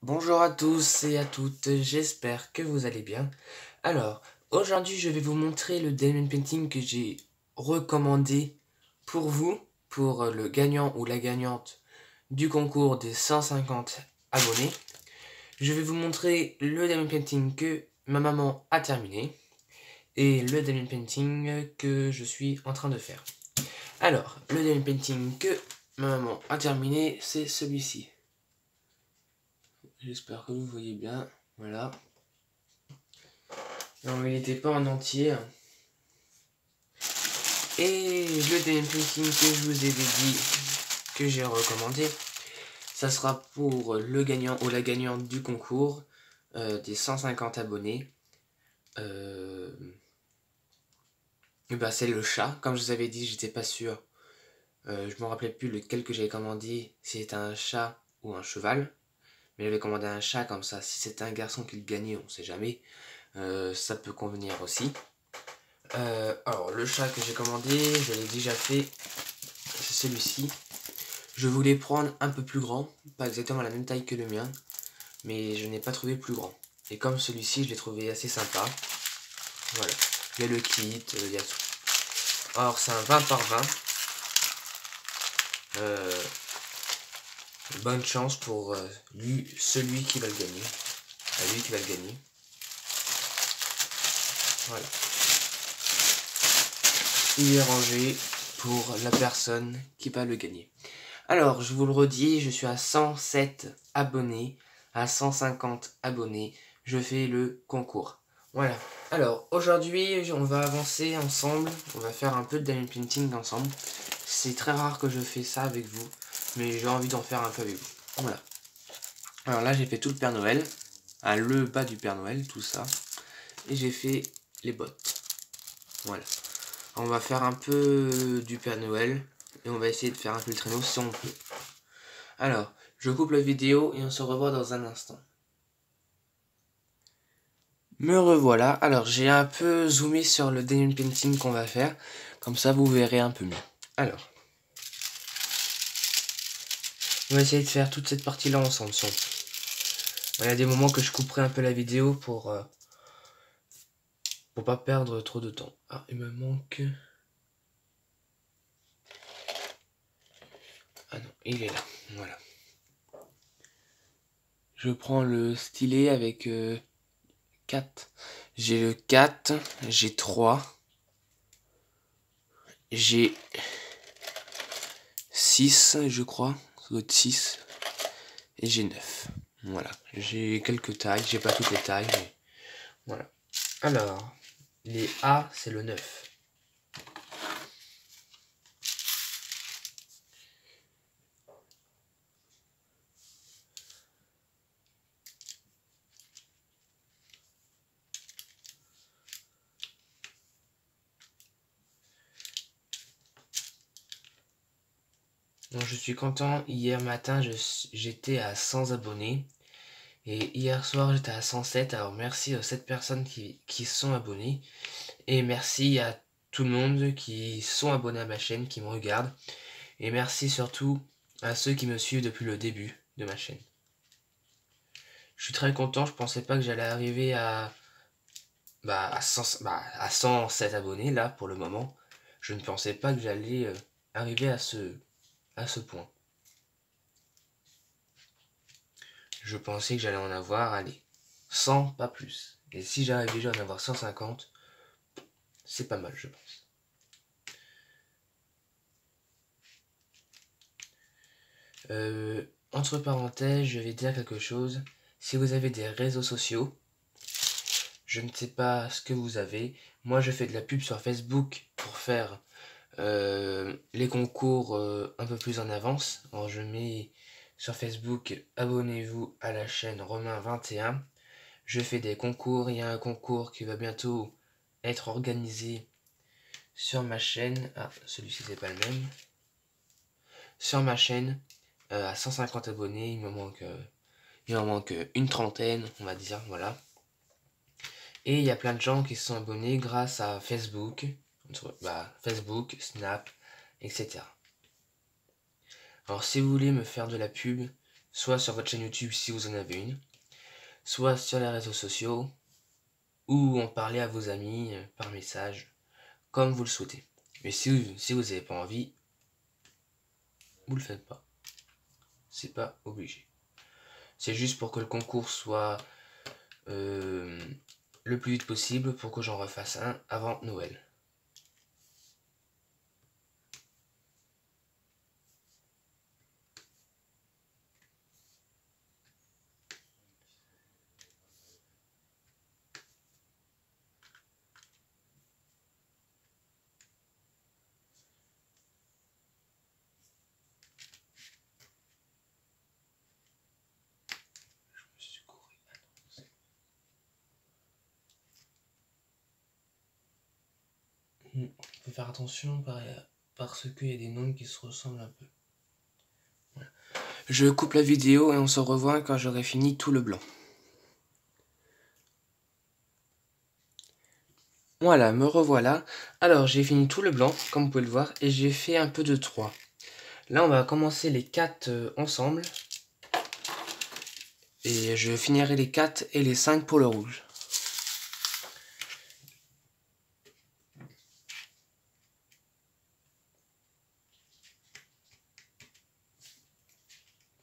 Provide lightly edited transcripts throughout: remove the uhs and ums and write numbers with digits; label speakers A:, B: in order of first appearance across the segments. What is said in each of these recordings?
A: Bonjour à tous et à toutes, j'espère que vous allez bien. Alors, aujourd'hui je vais vous montrer le diamond painting que j'ai recommandé pour vous, pour le gagnant ou la gagnante du concours des 150 abonnés. Je vais vous montrer le diamond painting que ma maman a terminé et le diamond painting que je suis en train de faire. Alors, le diamond painting que ma maman a terminé, c'est celui-ci. J'espère que vous voyez bien, voilà. Non, mais il n'était pas en entier. Et le diamond painting que je vous avais dit que j'ai recommandé, ça sera pour le gagnant ou la gagnante du concours des 150 abonnés. Et bah, c'est le chat. Comme je vous avais dit, j'étais pas sûr. Je me rappelais plus lequel que j'avais commandé, si c'était un chat ou un cheval. Mais j'avais commandé un chat comme ça. Si c'était un garçon qui le gagnait, on sait jamais. Ça peut convenir aussi. Alors le chat que j'ai commandé, je l'ai déjà fait, c'est celui-ci. Je voulais prendre un peu plus grand, pas exactement la même taille que le mien, mais je n'ai pas trouvé plus grand. Et comme celui-ci, je l'ai trouvé assez sympa. Voilà, il y a le kit, il y a tout. Alors c'est un 20 par 20. Bonne chance pour celui qui va le gagner. Lui qui va le gagner. Voilà. Il est rangé pour la personne qui va le gagner. Alors, je vous le redis, je suis à 107 abonnés, à 150 abonnés, je fais le concours. Voilà. Alors, aujourd'hui, on va avancer ensemble, on va faire un peu de diamond painting ensemble. C'est très rare que je fais ça avec vous, mais j'ai envie d'en faire un peu avec vous. Voilà. Alors là, j'ai fait tout le Père Noël, le bas du Père Noël, tout ça. Et j'ai fait les bottes. Voilà. On va faire un peu du Père Noël. Et on va essayer de faire un peu le traîneau si on peut. Alors, je coupe la vidéo et on se revoit dans un instant. Me revoilà. Alors, j'ai un peu zoomé sur le diamond painting qu'on va faire. Comme ça, vous verrez un peu mieux. Alors, on va essayer de faire toute cette partie-là ensemble. Si on peut. Il y a des moments que je couperai un peu la vidéo pour pas perdre trop de temps. Ah, il me manque... Ah non, il est là. Voilà. Je prends le stylet avec 4. J'ai le 4, j'ai 3, j'ai 6, je crois, ça doit être 6, et j'ai 9. Voilà, j'ai quelques tailles, j'ai pas toutes les tailles, mais voilà. Alors, les A, c'est le 9. Donc je suis content, hier matin j'étais à 100 abonnés et hier soir j'étais à 107, alors merci aux 7 personnes qui sont abonnées et merci à tout le monde qui sont abonnés à ma chaîne, qui me regardent et merci surtout à ceux qui me suivent depuis le début de ma chaîne. Je suis très content, je pensais pas que j'allais arriver à 107 abonnés là pour le moment. Je ne pensais pas que j'allais arriver à ce point. Je pensais que j'allais en avoir, allez, 100, pas plus. Et si j'arrive déjà à en avoir 150, c'est pas mal, je pense. Entre parenthèses, je vais dire quelque chose. Si vous avez des réseaux sociaux, je ne sais pas ce que vous avez. Moi, je fais de la pub sur Facebook pour faire les concours un peu plus en avance. Alors, je mets sur Facebook, abonnez-vous à la chaîne Romain21. Je fais des concours. Il y a un concours qui va bientôt être organisé sur ma chaîne. Ah, celui-ci, c'est pas le même. Sur ma chaîne, à 150 abonnés, il m'en manque une trentaine, on va dire, voilà. Et il y a plein de gens qui se sont abonnés grâce à Facebook, Facebook, Snap, etc. Alors si vous voulez me faire de la pub soit sur votre chaîne YouTube si vous en avez une, soit sur les réseaux sociaux, ou en parler à vos amis par message, comme vous le souhaitez. Mais si vous n'avez pas envie, vous le faites pas. C'est pas obligé. C'est juste pour que le concours soit le plus vite possible, pour que j'en refasse un avant Noël. Il faut faire attention parce qu'il y a des noms qui se ressemblent un peu. Voilà. Je coupe la vidéo et on se revoit quand j'aurai fini tout le blanc. Voilà, me revoilà. Alors j'ai fini tout le blanc, comme vous pouvez le voir, et j'ai fait un peu de 3. Là on va commencer les 4 ensemble. Et je finirai les 4 et les 5 pour le rouge.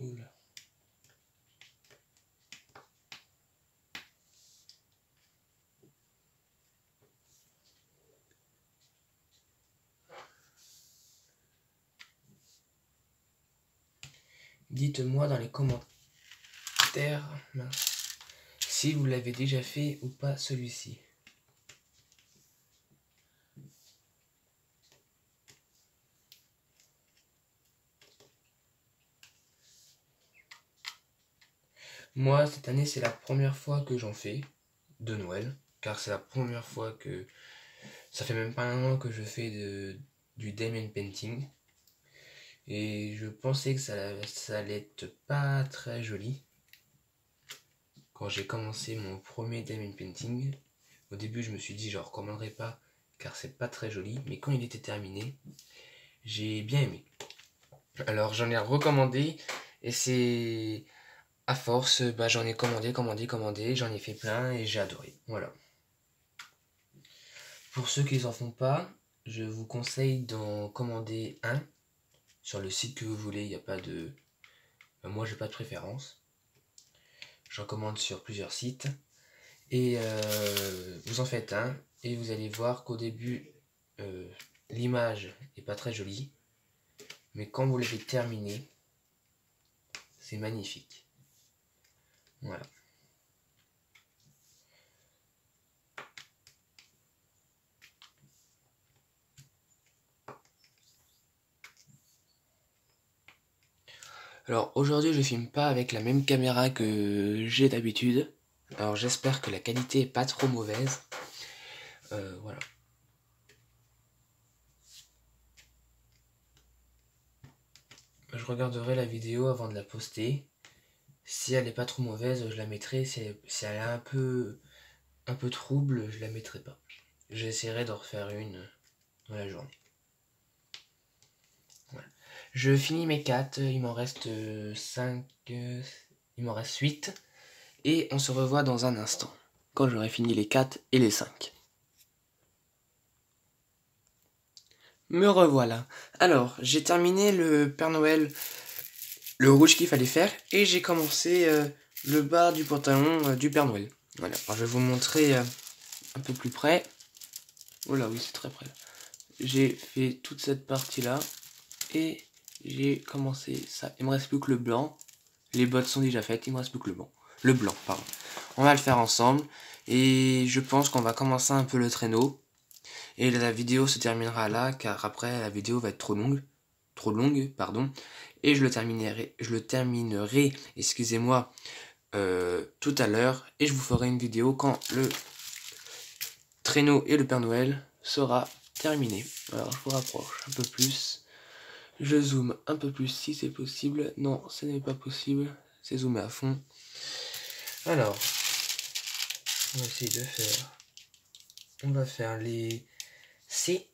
A: Oula. Dites-moi dans les commentaires si vous l'avez déjà fait ou pas celui-ci. Moi, cette année, c'est la première fois que j'en fais de Noël, car c'est la première fois que... Ça fait même pas un an que je fais du diamond painting. Et je pensais que ça allait être pas très joli. Quand j'ai commencé mon premier diamond painting, au début je me suis dit je recommanderais pas car c'est pas très joli, mais quand il était terminé, j'ai bien aimé. Alors j'en ai recommandé et c'est à force, j'en ai commandé, j'en ai fait plein et j'ai adoré. Voilà. Pour ceux qui n'en font pas, je vous conseille d'en commander un sur le site que vous voulez. Il n'y a pas de... moi j'ai pas de préférence. J'en commande sur plusieurs sites. Et vous en faites un et vous allez voir qu'au début l'image n'est pas très jolie, mais quand vous l'avez terminé, c'est magnifique. Voilà. Alors aujourd'hui je filme pas avec la même caméra que j'ai d'habitude. Alors j'espère que la qualité est pas trop mauvaise. Voilà. Je regarderai la vidéo avant de la poster. Si elle est pas trop mauvaise, je la mettrai. Si elle est un peu trouble, je la mettrai pas. J'essaierai d'en refaire une dans la journée. Voilà. Je finis mes 4, il m'en reste 5, il m'en reste 8. Et on se revoit dans un instant, quand j'aurai fini les 4 et les 5. Me revoilà. Alors, j'ai terminé le Père Noël, le rouge qu'il fallait faire, et j'ai commencé le bas du pantalon du Père Noël. Voilà, alors je vais vous montrer un peu plus près. Oh là, oui, c'est très près. J'ai fait toute cette partie-là, et j'ai commencé ça. Il me reste plus que le blanc. Les bottes sont déjà faites, il me reste plus que le blanc. Le blanc, pardon. On va le faire ensemble, et je pense qu'on va commencer un peu le traîneau. Et la vidéo se terminera là, car après la vidéo va être trop longue, pardon. Et je le terminerai, excusez-moi, tout à l'heure. Et je vous ferai une vidéo quand le traîneau et le Père Noël sera terminé. Alors je vous rapproche un peu plus. Je zoome un peu plus si c'est possible. Non, ce n'est pas possible. C'est zoomé à fond. Alors, on va essayer de faire... On va faire les C.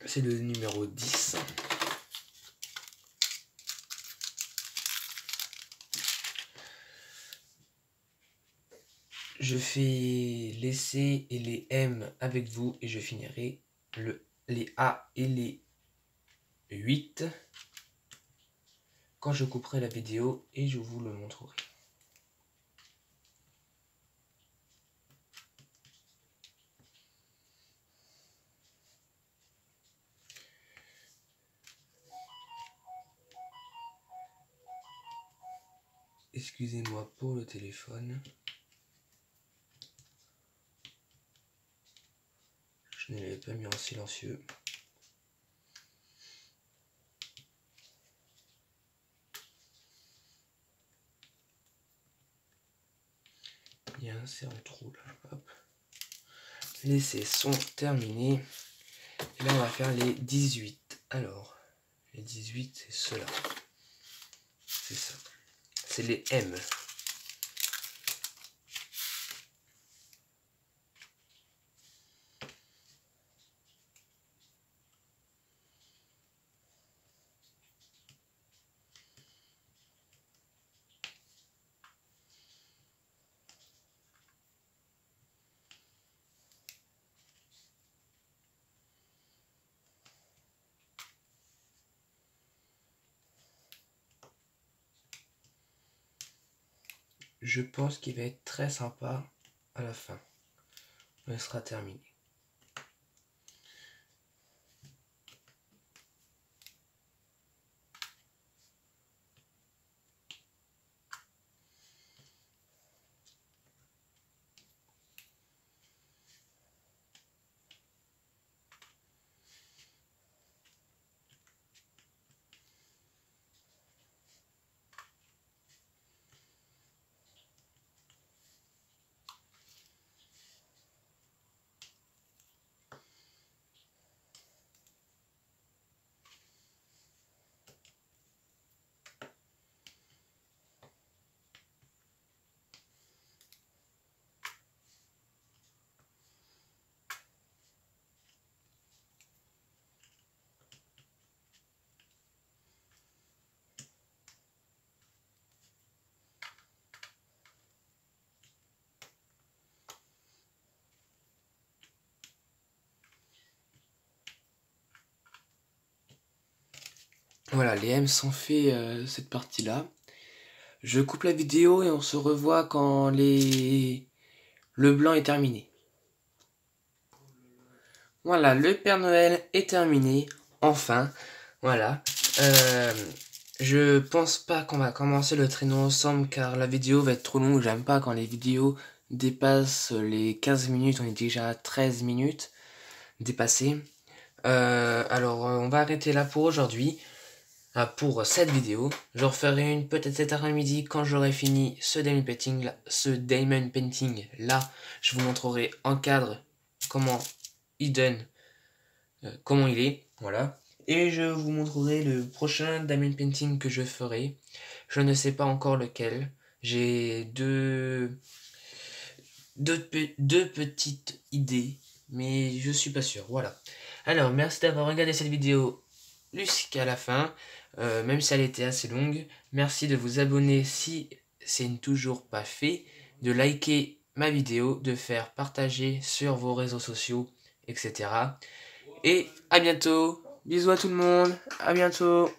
A: C'est le numéro 10. je fais les C et les M avec vous et je finirai les A et les 8 quand je couperai la vidéo et je vous le montrerai. Excusez-moi pour le téléphone. Je ne l'avais pas mis en silencieux. Il y a un serre en trou là. Hop. Les C sont terminés. Et là on va faire les 18. Alors, les 18 c'est cela. C'est ça. C'est les M. Je pense qu'il va être très sympa à la fin. Il sera terminé. Voilà, les M sont faits cette partie-là. Je coupe la vidéo et on se revoit quand le blanc est terminé. Voilà, le Père Noël est terminé, enfin. Voilà. Je pense pas qu'on va commencer le traîneau ensemble car la vidéo va être trop longue. J'aime pas quand les vidéos dépassent les 15 minutes. On est déjà à 13 minutes dépassées. Alors, on va arrêter là pour aujourd'hui. Pour cette vidéo. Je referai une peut-être cet après-midi quand j'aurai fini ce Diamond Painting là. Je vous montrerai en cadre comment il donne, comment il est, voilà. Et je vous montrerai le prochain Diamond Painting que je ferai. Je ne sais pas encore lequel. J'ai deux petites idées, mais je suis pas sûr, voilà. Alors, merci d'avoir regardé cette vidéo jusqu'à la fin. Même si elle était assez longue, merci de vous abonner si c'est toujours pas fait, de liker ma vidéo, de faire partager sur vos réseaux sociaux, etc. Et à bientôt, bisous à tout le monde, à bientôt.